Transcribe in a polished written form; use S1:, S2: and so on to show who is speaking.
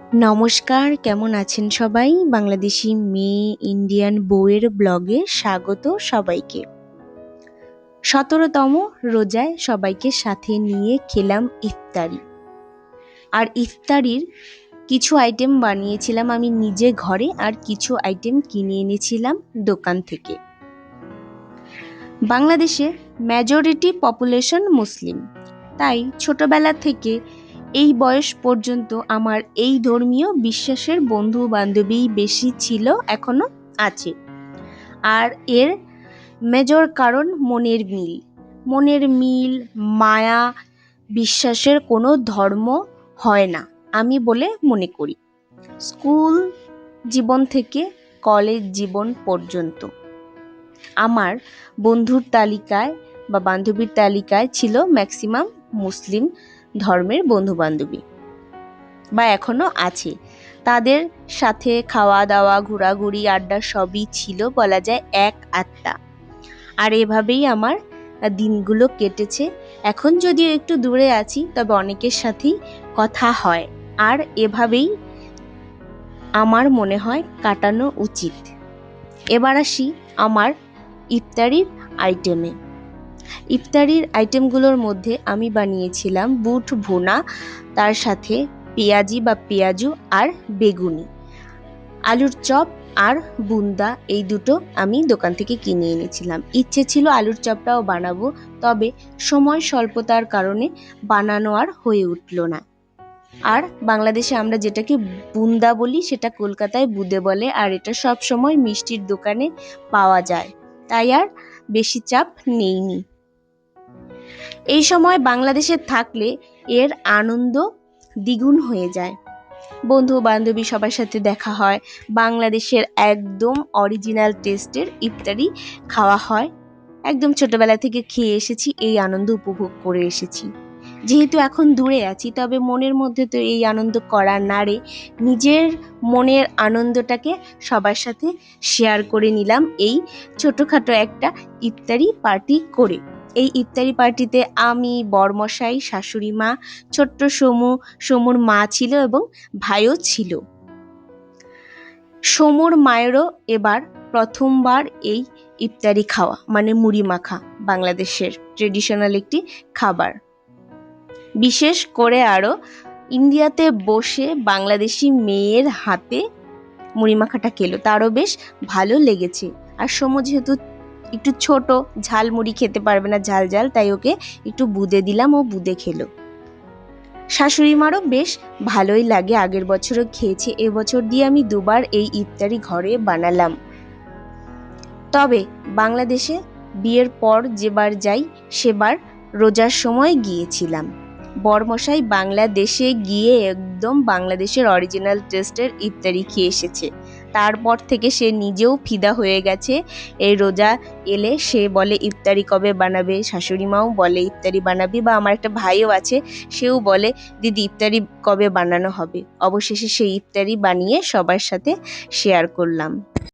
S1: নমস্কার, কেমন আছেন সবাই? বাংলাদেশি মেয়ে ইন্ডিয়ান বউয়ের ব্লগে স্বাগত সবাইকে। ১৭তম রোজায় সবাইকে সাথে নিয়ে খেলাম ইফতারি। আর ইফতারির কিছু আইটেম বানিয়েছিলাম আমি নিজে ঘরে, আর কিছু আইটেম কিনে এনেছিলাম দোকান থেকে। বাংলাদেশে মেজরিটি পপুলেশন মুসলিম, তাই ছোটবেলা থেকে এই বয়স পর্যন্ত আমার এই ধর্মীয় বিশ্বাসের বন্ধু বান্ধবী বেশি ছিল, এখনো আছে। আর এর মেজর কারণ মনের মিল, মায়া, বিশ্বাসের কোনো ধর্ম হয় না আমি বলে মনে করি। স্কুল জীবন থেকে কলেজ জীবন পর্যন্ত আমার বন্ধুর তালিকায় বা বান্ধবীর তালিকায় ছিল ম্যাক্সিমাম মুসলিম ধর্মের বন্ধু বান্ধবী, বা এখনো আছে। তাদের সাথে খাওয়া দাওয়া, ঘোরাঘুরি, আড্ডা সবই ছিল বলা যায় এক আড্ডা। আর এভাবেই আমার দিনগুলো কেটেছে। এখন যদিও একটু দূরে আছি, তবে অনেকের সাথেই কথা হয়। আর এভাবেই আমার মনে হয় কাটানো উচিত। এবার আসি আমার ইফতারির আইটেমে। ইফতারির আইটেমগুলোর মধ্যে আমি বানিয়েছিলাম বুট ভুনা, তার সাথে পেঁয়াজি বা পেঁয়াজু আর বেগুনি, আলুর চপ আর বুন্দা, এই দুটো আমি দোকান থেকে কিনে এনেছিলাম। ইচ্ছে ছিল আলুর চপটাও বানাবো, তবে সময় স্বল্পতার কারণে বানানো আর হয়ে উঠল না। আর বাংলাদেশে আমরা যেটাকে বুন্দা বলি, সেটা কলকাতায় বুদে বলে, আর এটা সব সময় মিষ্টির দোকানে পাওয়া যায়, তাই আর বেশি চাপ নেইনি। এই সময় বাংলাদেশে থাকলে এর আনন্দ দ্বিগুণ হয়ে যায়। বন্ধু বান্ধবী সবার সাথে দেখা হয়, বাংলাদেশের একদম অরিজিনাল টেস্টের ইফতারি খাওয়া হয়। একদম ছোটবেলা থেকে খেয়ে এসেছি, এই আনন্দ উপভোগ করে এসেছি। যেহেতু এখন দূরে আছি, তবে মনের মধ্যে তো এই আনন্দ করার নাড়ে নিজের মনের আনন্দটাকে সবার সাথে শেয়ার করে নিলাম এই ছোটোখাটো একটা ইফতারি পার্টি করে। এই ইফতারি পার্টিতে আমি, বরমশাই, শাশুড়ি মা, ছোট্ট সমুর মা ছিল এবং ভাইও ছিল। সমুর মায়েরও এবার প্রথমবার এই ইফতারি খাওয়া, মানে মুড়ি মাখা, বাংলাদেশের ট্রেডিশনাল একটি খাবার। বিশেষ করে আরও ইন্ডিয়াতে বসে বাংলাদেশি মেয়ের হাতে মুড়ি মাখাটা খেলো, তারও বেশ ভালো লেগেছে। আর সমু যেহেতু একটু ছোট, ঝাল মুড়ি খেতে পারবে না, ঝাল, তাই ওকে একটু বুঁদে দিলাম, ও বুঁদে খেলো। শাশুড়ি মারও বেশ ভালোই লাগে, আগের বছরও খেয়েছে। এবছর দিয়ে আমি দুবার এই ইফতারি ঘরে বানালাম। তবে বাংলাদেশে বিয়ের পর যেবার যাই, সেবার রোজার সময় গিয়েছিলাম। বরমশাই বাংলাদেশে গিয়ে একদম বাংলাদেশের অরিজিনাল টেস্টের ইফতারি খেয়ে এসেছে। তারপর থেকে সে নিজেও ফিদা হয়ে গেছে। এই রোজা এলে সে বলে ইফতারি কবে বানাবে, শাশুড়ি মাও বলে ইফতারি বানাবি, বা আমার একটা ভাইও আছে, সেও বলে দিদি ইফতারি কবে বানানো হবে। অবশেষে সেই ইফতারি বানিয়ে সবার সাথে শেয়ার করলাম।